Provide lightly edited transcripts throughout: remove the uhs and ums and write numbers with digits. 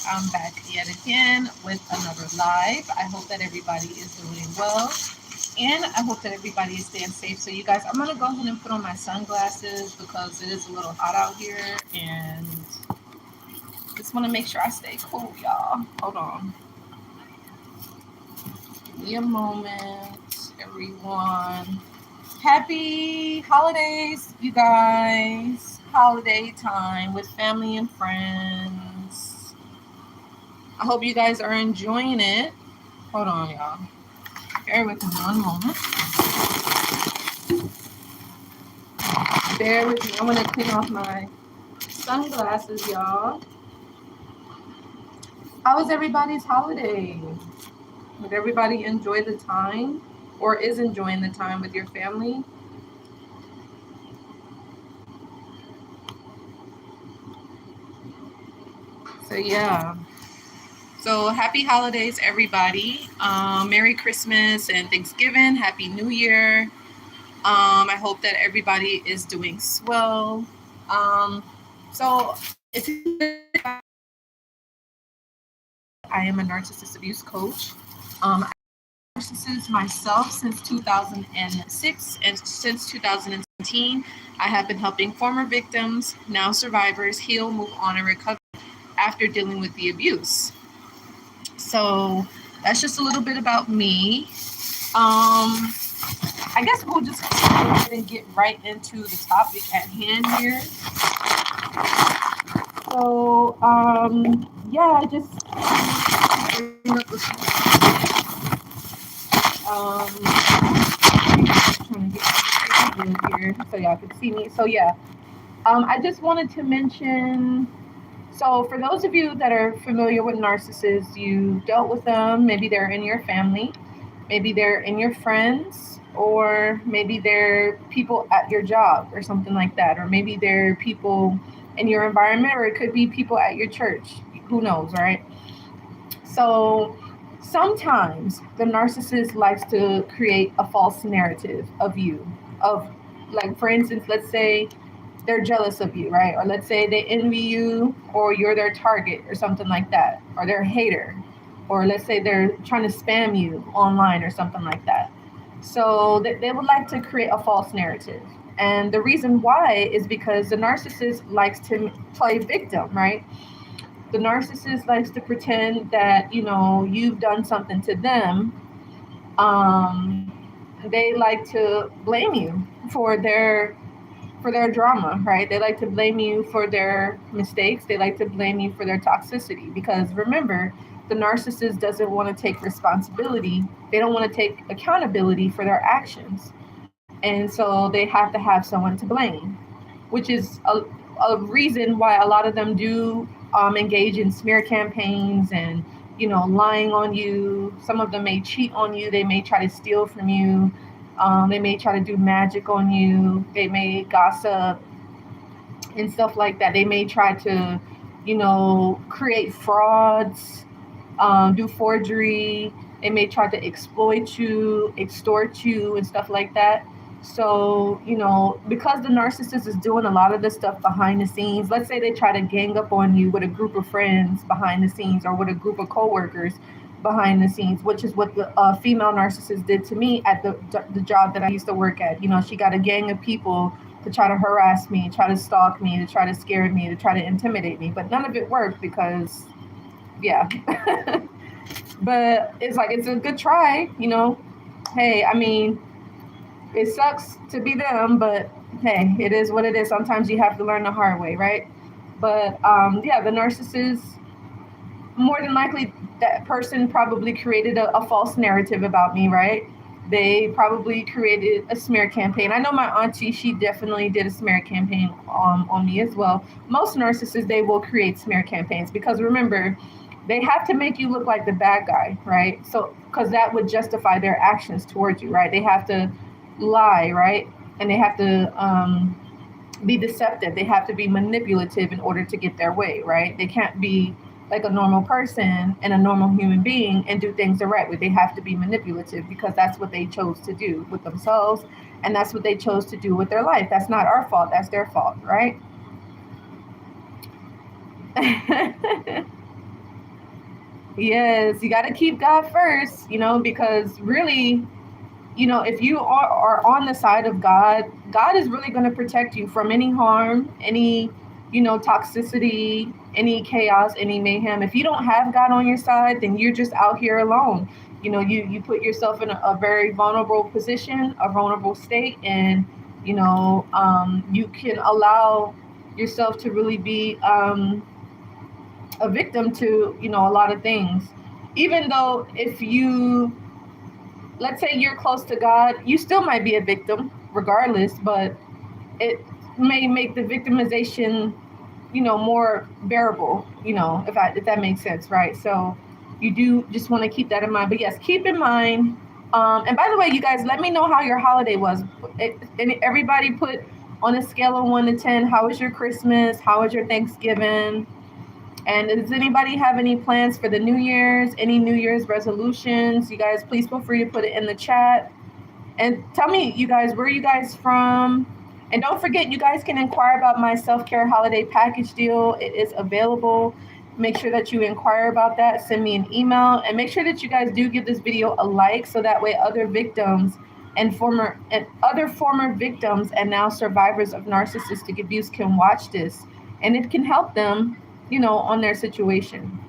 I'm back yet again with another live. I hope that everybody is doing well. And I hope that everybody is staying safe. So, you guys, I'm going to go ahead and put on my sunglasses because it is a little hot out here. And just want to make sure I stay cool, y'all. Hold on. Give me a moment, everyone. Happy holidays, you guys. Holiday time with family and friends. I hope you guys are enjoying it. Hold on, y'all. Bear with me one moment. Bear with me. I'm going to clean off my sunglasses, y'all. How was everybody's holiday? Did everybody enjoy the time or is enjoying the time with your family? So, yeah. So happy holidays, everybody. Merry Christmas and Thanksgiving. Happy New Year. I hope that everybody is doing swell. So if I am a narcissist abuse coach. I'm a narcissist myself since 2006, and since 2017, I have been helping former victims, now survivors, heal, move on, and recover after dealing with the abuse. So that's just a little bit about me. I guess we'll just go ahead and get right into the topic at hand here. So, yeah, just trying to get here so y'all can see me. So, yeah, I just wanted to mention. So, for those of you that are familiar with narcissists, you dealt with them. Maybe they're in your family, maybe they're in your friends, or maybe they're people at your job or something like that, or maybe they're people in your environment, or it could be people at your church. Who knows, right? So, sometimes the narcissist likes to create a false narrative of you, of like, for instance, let's say they're jealous of you, right? Or let's say they envy you, or you're their target, or something like that, or they're a hater, or let's say they're trying to spam you online, or something like that. So they would like to create a false narrative. And the reason why is because the narcissist likes to play victim, right? The narcissist likes to pretend that, you've done something to them. They like to blame you for their drama, right? They like to blame you for their mistakes. They like to blame you for their toxicity. Because remember, the narcissist doesn't want to take responsibility. They don't want to take accountability for their actions. And so they have to have someone to blame, which is a reason why a lot of them do engage in smear campaigns and, lying on you. Some of them may cheat on you. They may try to steal from you. They may try to do magic on you. They may gossip and stuff like that. They may try to, create frauds, do forgery. They may try to exploit you, extort you, and stuff like that. So, because the narcissist is doing a lot of this stuff behind the scenes, let's say they try to gang up on you with a group of friends behind the scenes, or with a group of coworkers behind the scenes, which is what the female narcissist did to me at the job that I used to work at. She got a gang of people to try to harass me, try to stalk me, to try to scare me, to try to intimidate me. But none of it worked because, yeah. But it's a good try. Hey, I mean, it sucks to be them, but hey, it is what it is. Sometimes you have to learn the hard way, right? But yeah, the narcissist, more than likely, that person probably created a false narrative about me, right? They probably created a smear campaign. I know my auntie, she definitely did a smear campaign on me as well. Most narcissists, they will create smear campaigns because remember, they have to make you look like the bad guy, right? So, because that would justify their actions towards you, right? They have to lie, right? And they have to be deceptive. They have to be manipulative in order to get their way, right? They can't be like a normal person and a normal human being and do things the right way. They have to be manipulative because that's what they chose to do with themselves, and that's what they chose to do with their life. That's not our fault. That's their fault, right? Yes, you got to keep God first, because really, if you are on the side of God, God is really going to protect you from any harm, any, toxicity, any chaos, any mayhem. If you don't have God on your side, then you're just out here alone. You put yourself in a very vulnerable position, a vulnerable state, and, you can allow yourself to really be a victim to, a lot of things. Even though if you, let's say you're close to God, you still might be a victim regardless, but it may make the victimization, more bearable, if that makes sense, right? So you do just want to keep that in mind. But yes, keep in mind. And by the way, you guys, let me know how your holiday was. And everybody put on a scale of 1 to 10. How was your Christmas? How was your Thanksgiving? And does anybody have any plans for the New Year's? Any New Year's resolutions? You guys, please feel free to put it in the chat. And tell me, you guys, where are you guys from? And don't forget, you guys can inquire about my self-care holiday package deal. It is available. Make sure that you inquire about that. Send me an email. And make sure that you guys do give this video a like so that way other victims and other former victims and now survivors of narcissistic abuse can watch this. And it can help them, on their situation.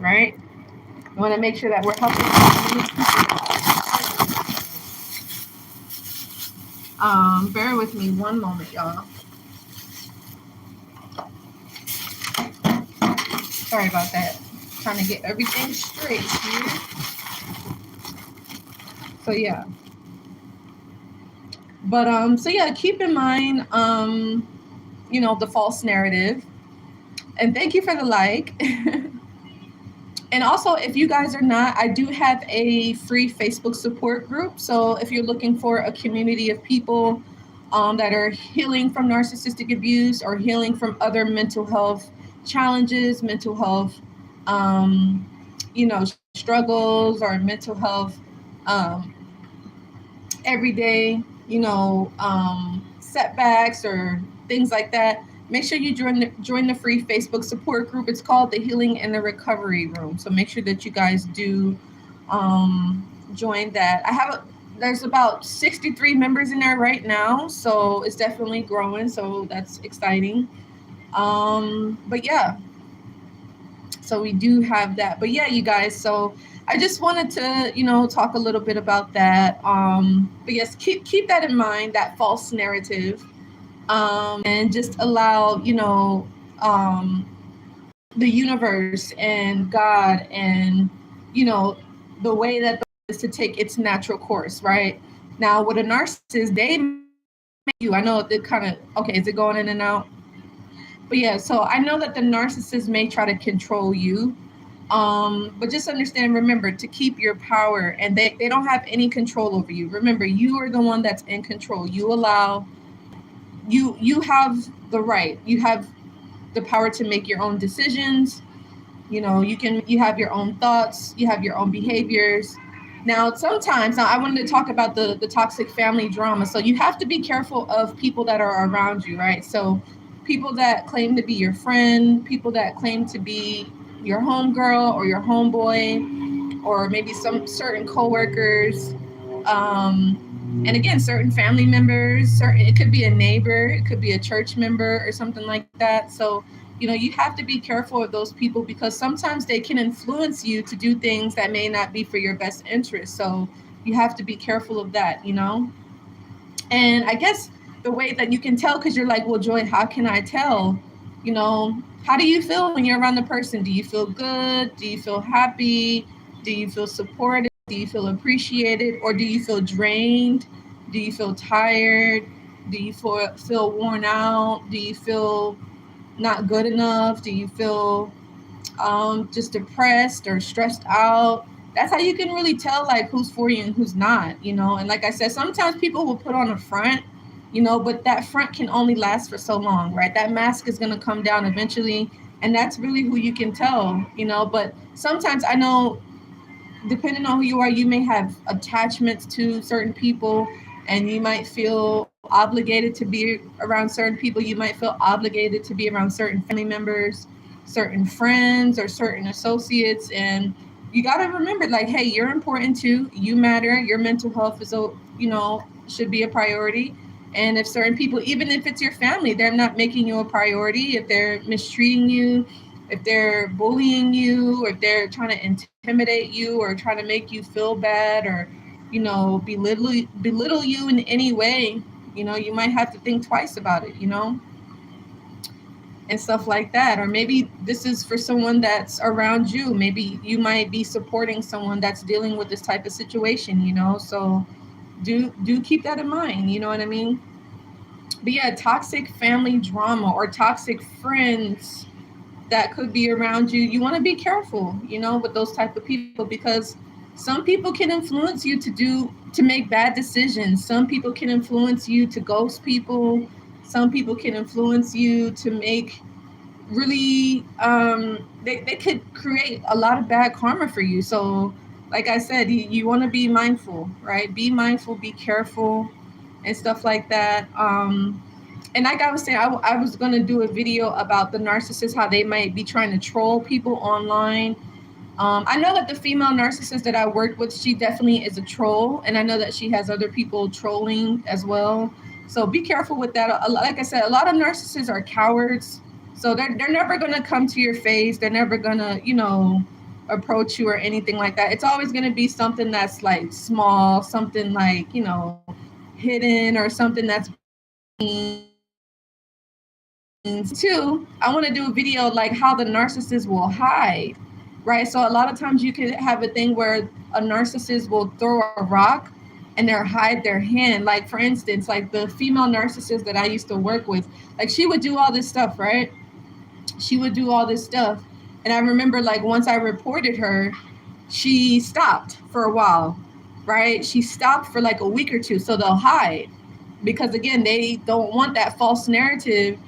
Right? We want to make sure that we're helping. Bear with me one moment, y'all. Sorry about that. Trying to get everything straight here. So yeah. But so yeah, keep in mind the false narrative. And thank you for the like. And also, if you guys are not, I do have a free Facebook support group. So if you're looking for a community of people that are healing from narcissistic abuse or healing from other mental health challenges, mental health, struggles, or mental health everyday, setbacks or things like that, make sure you join the free Facebook support group. It's called the Healing and the Recovery Room. So make sure that you guys do join that. There's about 63 members in there right now, so it's definitely growing. So that's exciting. But yeah, so we do have that. But yeah, you guys. So I just wanted to talk a little bit about that. But yes, keep that in mind. That false narrative. And just allow, the universe and God and, the way that is to take its natural course, right? Now, with a narcissist, they make you, I know it kind of, okay, is it going in and out? But yeah, so I know that the narcissist may try to control you. But just understand, remember, to keep your power, and they don't have any control over you. Remember, you are the one that's in control. You have the right, you have the power to make your own decisions. You have your own thoughts, you have your own behaviors. Now I wanted to talk about the toxic family drama. So you have to be careful of people that are around you, right? So people that claim to be your friend, people that claim to be your homegirl or your homeboy, or maybe some certain coworkers, and again, certain family members, it could be a neighbor, it could be a church member or something like that. So, you have to be careful of those people because sometimes they can influence you to do things that may not be for your best interest. So you have to be careful of that, And I guess the way that you can tell, because you're like, well, Joy, how can I tell? How do you feel when you're around the person? Do you feel good? Do you feel happy? Do you feel supported? Do you feel appreciated? Or do you feel drained? Do you feel tired? Do you feel worn out? Do you feel not good enough? Do you feel just depressed or stressed out? That's how you can really tell like who's for you and who's not, And like I said, sometimes people will put on a front, but that front can only last for so long, right? That mask is going to come down eventually. And that's really who you can tell, But sometimes I know, depending on who you are, you may have attachments to certain people and you might feel obligated to be around certain people. You might feel obligated to be around certain family members. certain friends or certain associates. And you got to remember, like, hey, you're important too. You matter. Your mental health is, should be a priority. And if certain people, even if it's your family, they're not making you a priority, if they're mistreating you, if they're bullying you, or if they're trying to intimidate you or trying to make you feel bad, or belittle you in any way, you might have to think twice about it, and stuff like that. Or maybe this is for someone that's around you. Maybe you might be supporting someone that's dealing with this type of situation, so do keep that in mind, you know what I mean? But yeah, toxic family drama or toxic friends that could be around you, you want to be careful, with those type of people, because some people can influence you to make bad decisions. Some people can influence you to ghost people. Some people can influence you to make really they could create a lot of bad karma for you. So like I said, you want to be mindful, right? Be mindful, be careful, and stuff like that. And like I was saying, I was going to do a video about the narcissists, how they might be trying to troll people online. I know that the female narcissist that I worked with, she definitely is a troll, and I know that she has other people trolling as well. So be careful with that. Like I said, a lot of narcissists are cowards, so they're never gonna come to your face. They're never gonna approach you or anything like that. It's always gonna be something that's like small, something like hidden, or something that's too. I want to do a video like how the narcissist will hide, right? So a lot of times you can have a thing where a narcissist will throw a rock and they'll hide their hand. Like for instance, like the female narcissist that I used to work with, like she would do all this stuff, right? She would do all this stuff. And I remember like once I reported her, she stopped for a while, right? She stopped for like a week or two. So they'll hide because again, they don't want that false narrative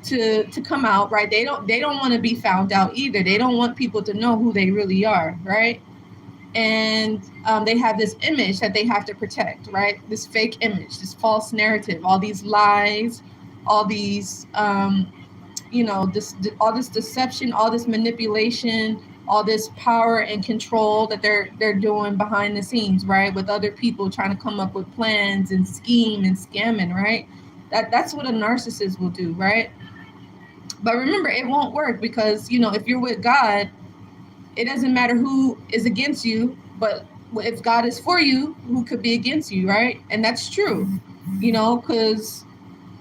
to come out, right? They don't want to be found out either. They don't want people to know who they really are, right? And they have this image that they have to protect, right? This fake image, this false narrative, all these lies, all these all this deception, all this manipulation, all this power and control that they're doing behind the scenes, right? With other people trying to come up with plans and scheme and scamming, right? That's what a narcissist will do, right? But remember, it won't work because, if you're with God, it doesn't matter who is against you, but if God is for you, who could be against you, right? And that's true, because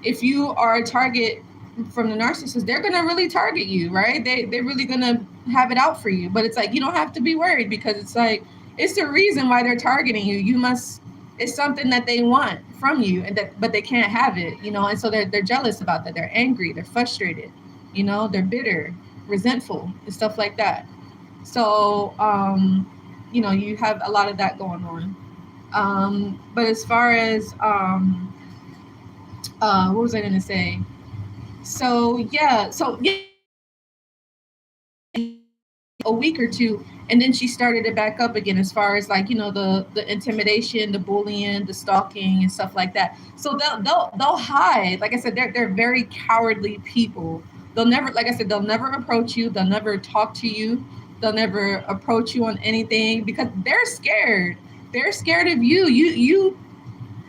if you are a target from the narcissist, they're going to really target you, right? They're really going to have it out for you. But it's like, you don't have to be worried because it's like, it's the reason why they're targeting you. It's something that they want from you, but they can't have it, and so they're jealous about that. They're angry, they're frustrated, they're bitter, resentful, and stuff like that. So, you have a lot of that going on. But as far as, what was I going to say? So, yeah, a week or two, and then she started it back up again as far as like the intimidation, the bullying, the stalking, and stuff like that. So they'll hide. Like I said, they're very cowardly people. They'll never, like I said, they'll never approach you. They'll never talk to you. They'll never approach you on anything because they're scared. They're scared of you. You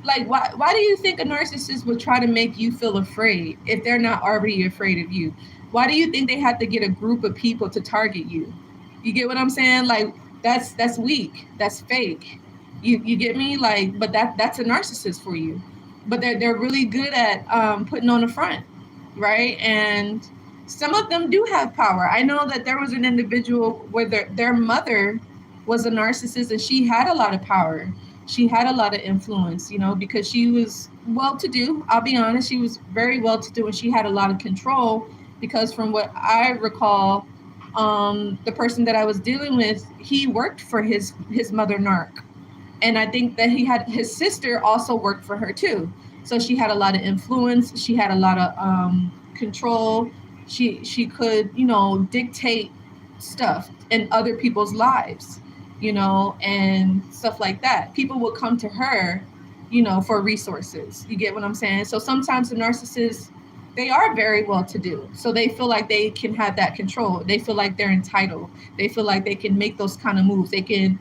like, why do you think a narcissist would try to make you feel afraid if they're not already afraid of you? Why do you think they have to get a group of people to target you? You get what I'm saying? Like, that's weak. That's fake. You get me? Like, but that's a narcissist for you. But they're really good at putting on the front, right? And some of them do have power. I know that there was an individual where their mother was a narcissist and she had a lot of power. She had a lot of influence, because she was well-to-do. I'll be honest, she was very well-to-do and she had a lot of control because from what I recall, the person that I was dealing with, he worked for his mother Narc. And I think that his sister also worked for her too. So she had a lot of influence. She had a lot of control. She could, dictate stuff in other people's lives, and stuff like that. People would come to her, for resources. You get what I'm saying? So sometimes the narcissist they are very well to do. So they feel like they can have that control. They feel like they're entitled. They feel like they can make those kind of moves. They can,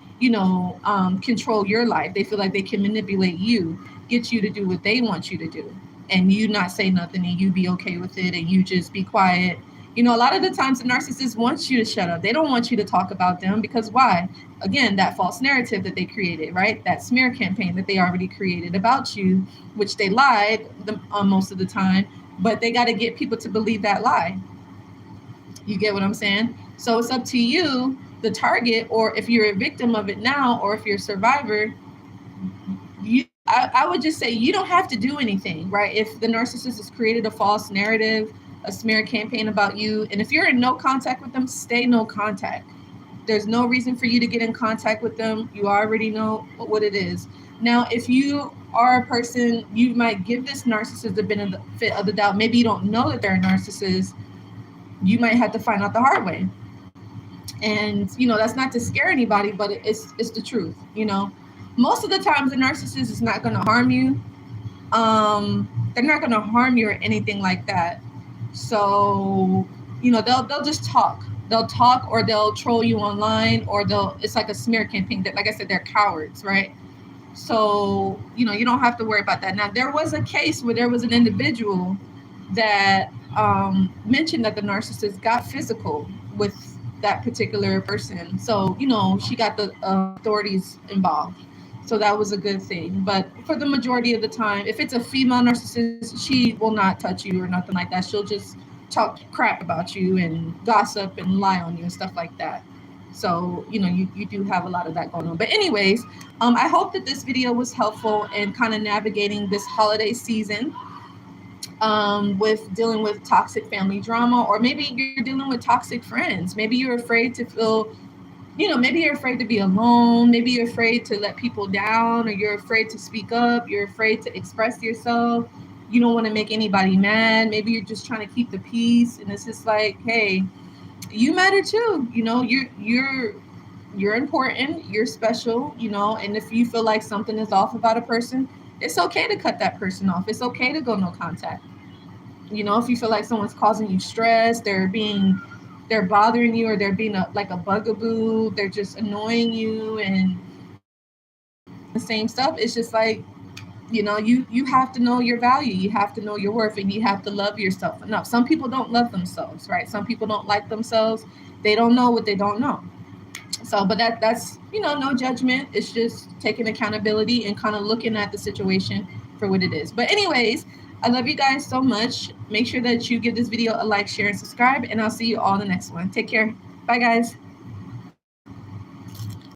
control your life. They feel like they can manipulate you, get you to do what they want you to do. And you not say nothing and you be okay with it and you just be quiet. A lot of the times the narcissist wants you to shut up. They don't want you to talk about them because why? Again, that false narrative that they created, right? That smear campaign that they already created about you, which they lied most of the time, but they got to get people to believe that lie. You get what I'm saying? So it's up to you, the target, or if you're a victim of it now, or if you're a survivor, I would just say you don't have to do anything, right? If the narcissist has created a false narrative, a smear campaign about you, and if you're in no contact with them, stay no contact. There's no reason for you to get in contact with them. You already know what it is. Now, if you are a person, you might give this narcissist the benefit of the doubt. Maybe you don't know that they're a narcissist. You might have to find out the hard way. And, that's not to scare anybody, but it's the truth, Most of the times, the narcissist is not going to harm you. They're not going to harm you or anything like that. So, they'll just talk. They'll talk, or they'll troll you online, or it's like a smear campaign. That, like I said, they're cowards, right? So, you don't have to worry about that. Now, there was a case where there was an individual that mentioned that the narcissist got physical with that particular person. So, she got the authorities involved. So that was a good thing. But for the majority of the time, if it's a female narcissist, she will not touch you or nothing like that. She'll just talk crap about you and gossip and lie on you and stuff like that. So, you do have a lot of that going on. But anyways, I hope that this video was helpful in kind of navigating this holiday season with dealing with toxic family drama, or maybe you're dealing with toxic friends. Maybe you're afraid to feel, maybe you're afraid to be alone. Maybe you're afraid to let people down, or you're afraid to speak up. You're afraid to express yourself. You don't want to make anybody mad. Maybe you're just trying to keep the peace. And it's just like, hey, you matter too. You're important. You're special, and if you feel like something is off about a person, it's okay to cut that person off. It's okay to go no contact. If you feel like someone's causing you stress, they're bothering you, or they're being like a bugaboo, they're just annoying you and the same stuff. It's just like, you have to know your value. You have to know your worth, and you have to love yourself enough. Some people don't love themselves, right? Some people don't like themselves. They don't know what they don't know. So, but that's, no judgment. It's just taking accountability and kind of looking at the situation for what it is. But anyways, I love you guys so much. Make sure that you give this video a like, share, and subscribe, and I'll see you all in the next one. Take care. Bye, guys.